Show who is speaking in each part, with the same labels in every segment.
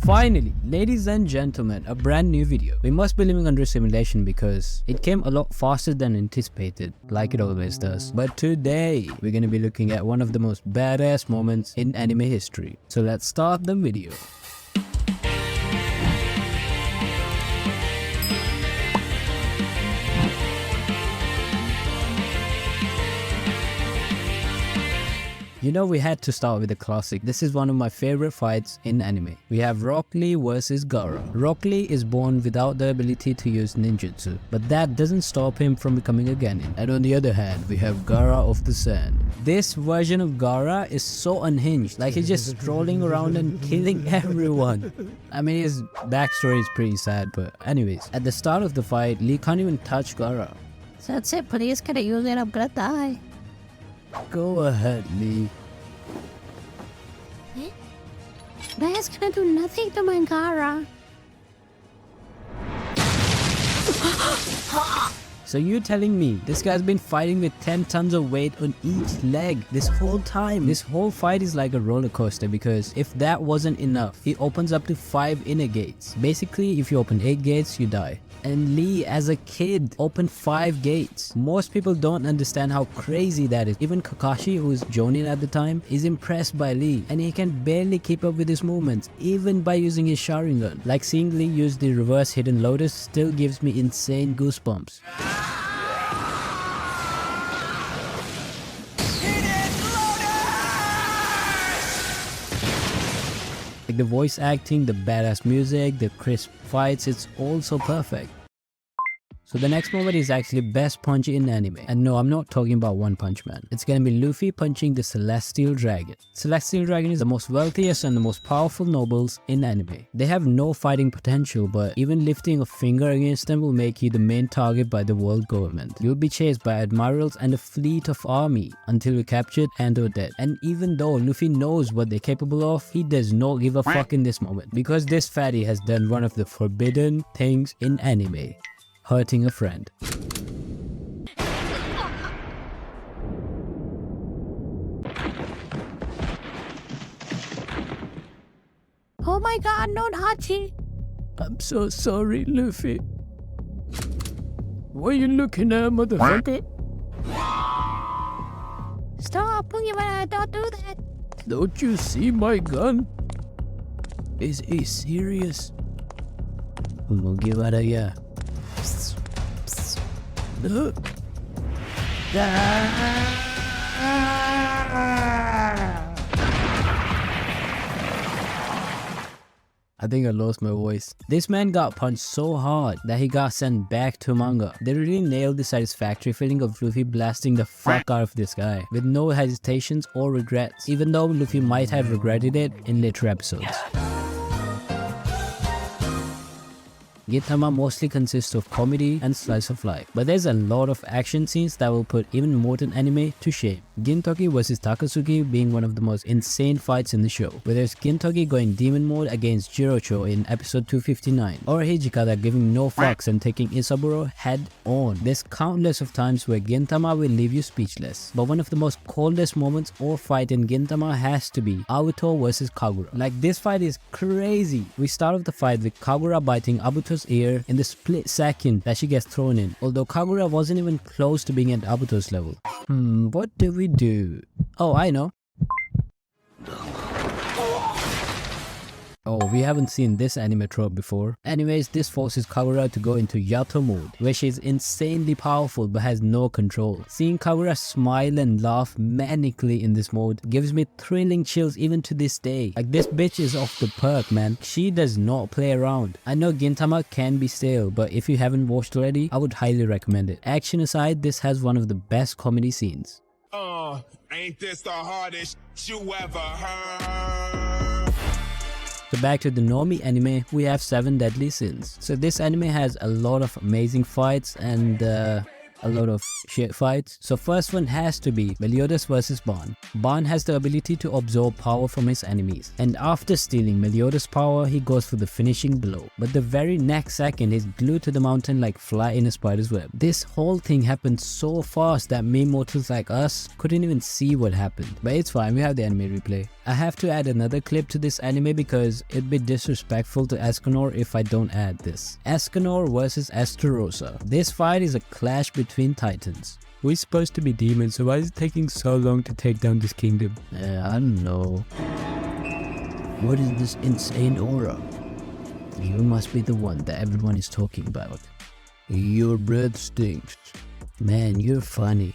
Speaker 1: Finally, ladies and gentlemen, a brand new video. We must be living under simulation because it came a lot faster than anticipated, like it always does. But today, we're gonna be looking at one of the most badass moments in anime history. So let's start the video. You know, we had to start with a classic. This is one of my favorite fights in anime. We have Rock Lee versus Gaara. Rock Lee is born without the ability to use ninjutsu, but that doesn't stop him from becoming a genin. And on the other hand, we have Gaara of the Sand. This version of Gaara is so unhinged, like he's just strolling around and killing everyone. I mean, his backstory is pretty sad, but anyways. At the start of the fight, Lee can't even touch Gaara.
Speaker 2: That's it, please, can I use it? I'm gonna die.
Speaker 1: Go ahead, Lee.
Speaker 2: That's gonna do nothing to my Gaara.
Speaker 1: So you're telling me this guy's been fighting with 10 tons of weight on each leg this whole time? This whole fight is like a roller coaster because if that wasn't enough, he opens up to 5 inner gates. Basically, if you open 8 gates, you die. And Lee, as a kid, opened 5 gates. Most people don't understand how crazy that is. Even Kakashi, who is Jonin at the time, is impressed by Lee. And he can barely keep up with his movements, even by using his Sharingan. Like seeing Lee use the reverse hidden lotus still gives me insane goosebumps. Like the voice acting, the badass music, the crisp fights, it's all so perfect. So the next moment is actually best punch in anime. And no, I'm not talking about One Punch Man. It's gonna be Luffy punching the Celestial Dragon. Celestial Dragon is the most wealthiest and the most powerful nobles in anime. They have no fighting potential, but even lifting a finger against them will make you the main target by the world government. You'll be chased by admirals and a fleet of army until you're captured and or dead. And even though Luffy knows what they're capable of, he does not give a fuck in this moment. Because this fatty has done one of the forbidden things in anime. Hurting a friend.
Speaker 2: Oh my god, no Hachi!
Speaker 1: I'm so sorry, Luffy. What are you looking at, motherfucker?
Speaker 2: Stop, Pokemon, don't do that!
Speaker 1: Don't you see my gun? Is he serious? We'll give out a yeah. No. I think I lost my voice. This man got punched so hard that he got sent back to manga. They really nailed the satisfactory feeling of Luffy blasting the fuck out of this guy with no hesitations or regrets, even though Luffy might have regretted it in later episodes. Gintama mostly consists of comedy and slice of life, but there's a lot of action scenes that will put even modern anime to shame. Gintoki vs Takasugi being one of the most insane fights in the show, whether it's Gintoki going demon mode against Jirocho in episode 259, or Hijikata giving no fucks and taking Isaburo head on. There's countless of times where Gintama will leave you speechless, but one of the most coldest moments or fight in Gintama has to be Abuto vs Kagura. Like, this fight is crazy. We start off the fight with Kagura biting Abuto's ear in the split second that she gets thrown in, although Kagura wasn't even close to being at Abuto's level. What do we do? Oh, I know. Oh, we haven't seen this anime trope before. Anyways, this forces Kagura to go into Yato mode, where she's insanely powerful but has no control. Seeing Kagura smile and laugh manically in this mode gives me thrilling chills even to this day. Like, this bitch is off the perk, man. She does not play around. I know Gintama can be stale, but if you haven't watched already, I would highly recommend it. Action aside, this has one of the best comedy scenes.
Speaker 3: Ain't this the hardest you ever heard?
Speaker 1: So back to the normie anime, we have 7 deadly sins. So this anime has a lot of amazing fights and a lot of shit fights. So first one has to be Meliodas vs Ban. Ban has the ability to absorb power from his enemies, and after stealing Meliodas' power, he goes for the finishing blow. But the very next second, he's glued to the mountain like fly in a spider's web. This whole thing happened so fast that mere mortals like us couldn't even see what happened. But it's fine, we have the anime replay. I have to add another clip to this anime because it'd be disrespectful to Escanor if I don't add this. Escanor vs Estarossa. This fight is a clash between titans. We're supposed to be demons, so why is it taking so long to take down this kingdom? I don't know. What is this insane aura? You must be the one that everyone is talking about. Your breath stinks. Man, you're funny.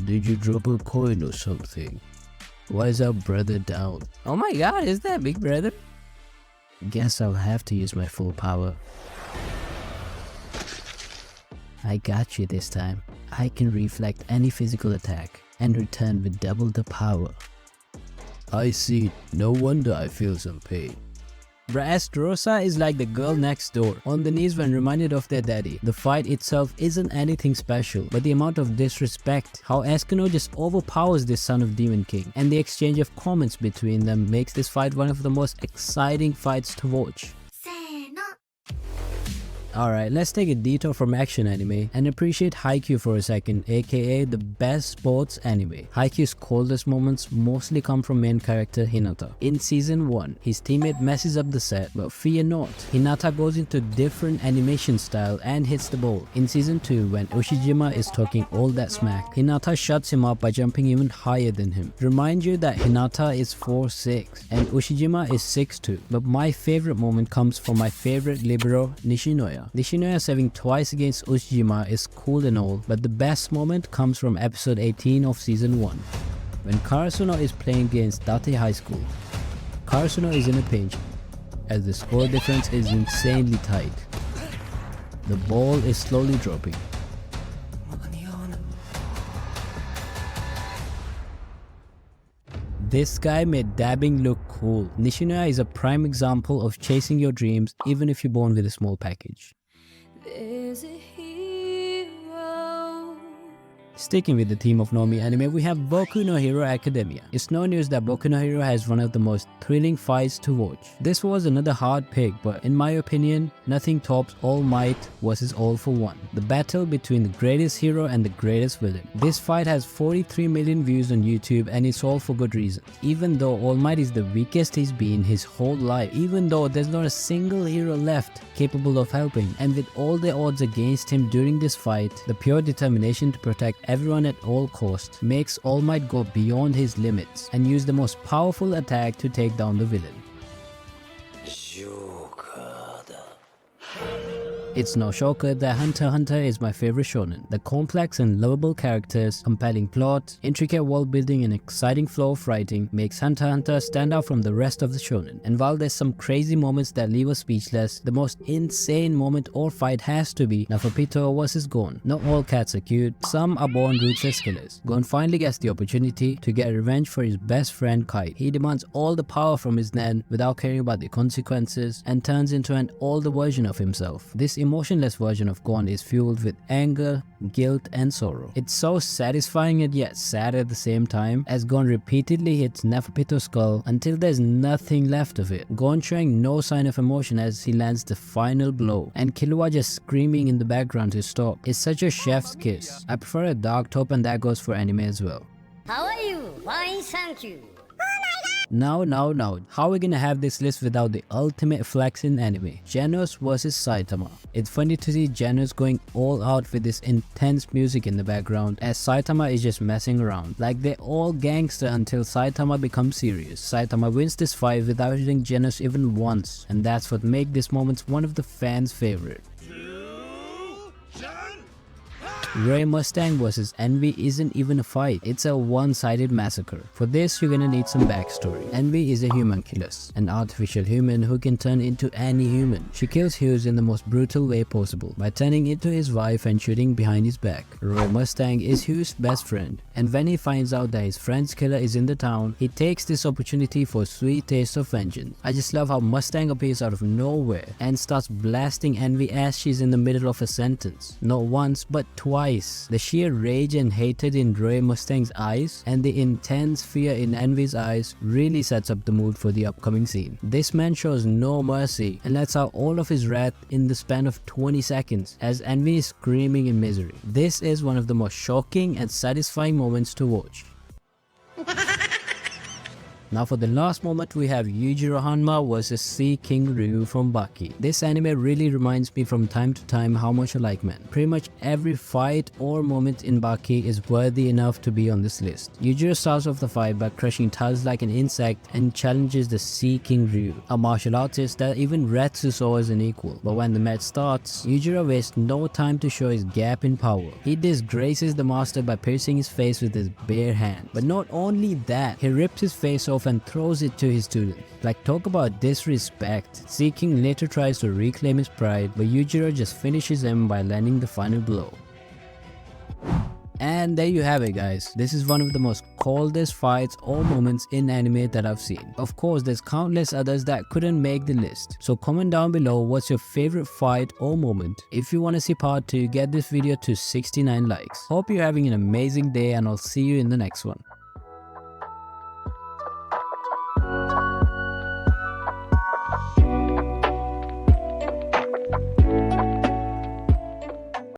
Speaker 1: Did you drop a coin or something? Why is our brother down? Oh my god, is that big brother? Guess I'll have to use my full power. I got you this time. I can reflect any physical attack and return with double the power. I see. No wonder I feel some pain. Bruh, Estarossa is like the girl next door, on the knees when reminded of their daddy. The fight itself isn't anything special, but the amount of disrespect, how Escanor just overpowers this son of Demon King, and the exchange of comments between them makes this fight one of the most exciting fights to watch. Alright, let's take a detour from action anime and appreciate Haikyuu for a second, aka the best sports anime. Haikyuu's coldest moments mostly come from main character Hinata. In season 1, his teammate messes up the set, but fear not, Hinata goes into different animation style and hits the ball. In season 2, when Ushijima is talking all that smack, Hinata shuts him up by jumping even higher than him. Remind you that Hinata is 4'6" and Ushijima is 6'2", but my favorite moment comes from my favorite libero, Nishinoya. Nishinoya saving twice against Ushijima is cool and all, but the best moment comes from episode 18 of season 1. When Karasuno is playing against Date High School. Karasuno is in a pinch, as the score difference is insanely tight. The ball is slowly dropping. This guy made dabbing look cool. Nishinoya is a prime example of chasing your dreams even if you're born with a small package.
Speaker 2: There's a hero.
Speaker 1: Sticking with the theme of Nomi anime, we have Boku no Hero Academia. It's no news that Boku no Hero has one of the most thrilling fights to watch. This was another hard pick, but in my opinion, nothing tops All Might versus All for One. The battle between the greatest hero and the greatest villain. This fight has 43 million views on YouTube and it's all for good reason. Even though All Might is the weakest he's been his whole life, even though there's not a single hero left capable of helping, and with all the odds against him during this fight, the pure determination to protect everyone at all costs makes All Might go beyond his limits and use the most powerful attack to take down the villain. It's no shocker that Hunter x Hunter is my favorite shonen. The complex and lovable characters, compelling plot, intricate world building and exciting flow of writing makes Hunter x Hunter stand out from the rest of the shonen. And while there's some crazy moments that leave us speechless, the most insane moment or fight has to be Neferpitou vs Gon. Not all cats are cute, some are born ruthless killers. Gon finally gets the opportunity to get revenge for his best friend Kite. He demands all the power from his Nen without caring about the consequences and turns into an older version of himself. This emotionless version of Gon is fueled with anger, guilt and sorrow. It's so satisfying and yet sad at the same time, as Gon repeatedly hits Neferpitou's skull until there's nothing left of it. Gon showing no sign of emotion as he lands the final blow, and Killua just screaming in the background to stop. It's such a chef's kiss. I prefer a dark top and that goes for anime as well.
Speaker 2: How are you? Fine, thank you.
Speaker 1: Now, how are we gonna have this list without the ultimate flex in anime? Genos vs Saitama. It's funny to see Genos going all out with this intense music in the background as Saitama is just messing around. Like they're all gangster until Saitama becomes serious. Saitama wins this fight without hitting Genos even once, and that's what makes this moment one of the fans' favorite. Ray Mustang vs Envy isn't even a fight, it's a one-sided massacre. For this, you're gonna need some backstory. Envy is a humanculus, an artificial human who can turn into any human. She kills Hughes in the most brutal way possible, by turning into his wife and shooting behind his back. Ray Mustang is Hughes' best friend, and when he finds out that his friend's killer is in the town, he takes this opportunity for a sweet taste of vengeance. I just love how Mustang appears out of nowhere and starts blasting Envy as she's in the middle of a sentence. Not once, but twice twice. The sheer rage and hatred in Roy Mustang's eyes and the intense fear in Envy's eyes really sets up the mood for the upcoming scene. This man shows no mercy and lets out all of his wrath in the span of 20 seconds as Envy is screaming in misery. This is one of the most shocking and satisfying moments to watch. Now for the last moment, we have Yujiro Hanma vs Sea King Ryu from Baki. This anime really reminds me from time to time how much I like men. Pretty much every fight or moment in Baki is worthy enough to be on this list. Yujiro starts off the fight by crushing tiles like an insect and challenges the Sea King Ryu, a martial artist that even Retsu saw as an equal. But when the match starts, Yujiro wastes no time to show his gap in power. He disgraces the master by piercing his face with his bare hand. But not only that, he rips his face off and throws it to his student. Like, talk about disrespect. Sea King later tries to reclaim his pride, but Yujiro just finishes him by landing the final blow. And there you have it, guys. This is one of the most coldest fights or moments in anime that I've seen. Of course, there's countless others that couldn't make the list. So comment down below what's your favorite fight or moment. If you want to see part 2, get this video to 69 likes. Hope you're having an amazing day and I'll see you in the next one.